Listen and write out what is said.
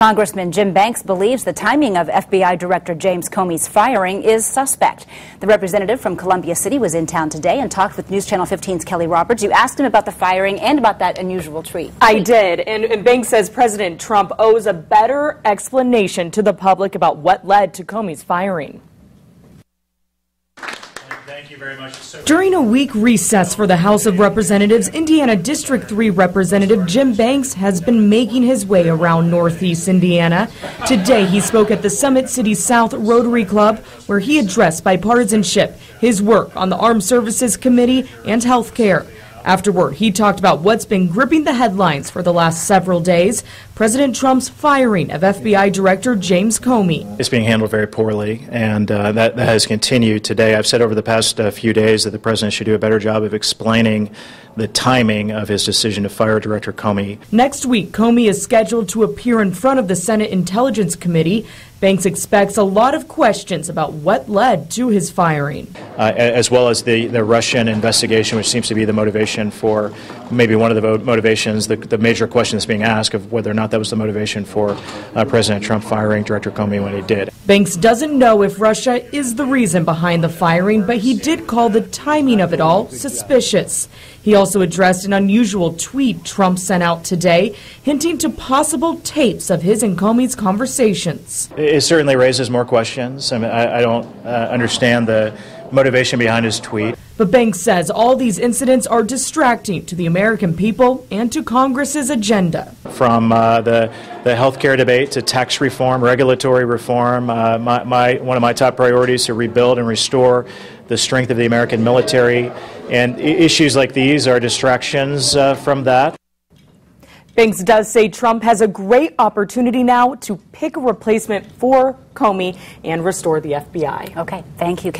Congressman Jim Banks believes the timing of FBI Director James Comey's firing is suspect. The representative from Columbia City was in town today and talked with News Channel 15's Kelly Roberts. You asked him about the firing and about that unusual tweet. I did, and Banks says President Trump owes a better explanation to the public about what led to Comey's firing. Thank you very much. During a week recess for the House of Representatives, Indiana District 3 Representative Jim Banks has been making his way around Northeast Indiana. Today, he spoke at the Summit City South Rotary Club, where he addressed bipartisanship, his work on the Armed Services Committee, and health care. Afterward, he talked about what's been gripping the headlines for the last several days, President Trump's firing of FBI Director James Comey. It's being handled very poorly, and that has continued today. I've said over the past few days that the president should do a better job of explaining the timing of his decision to fire Director Comey. Next week, Comey is scheduled to appear in front of the Senate Intelligence Committee. Banks expects a lot of questions about what led to his firing. As well as the Russian investigation, which seems to be the motivation for, maybe one of the motivations, the major question that's being asked of whether or not that was the motivation for President Trump firing Director Comey when he did. Banks doesn't know if Russia is the reason behind the firing, but he did call the timing of it all suspicious. He also addressed an unusual tweet Trump sent out today, hinting to possible tapes of his and Comey's conversations. It certainly raises more questions. I mean, I don't understand the motivation behind his tweet. But Banks says all these incidents are distracting to the American people and to Congress's agenda. From the health care debate to tax reform, regulatory reform, one of my top priorities to rebuild and restore the strength of the American military. And issues like these are distractions from that. Banks does say Trump has a great opportunity now to pick a replacement for Comey and restore the FBI. Okay, thank you, Kelly.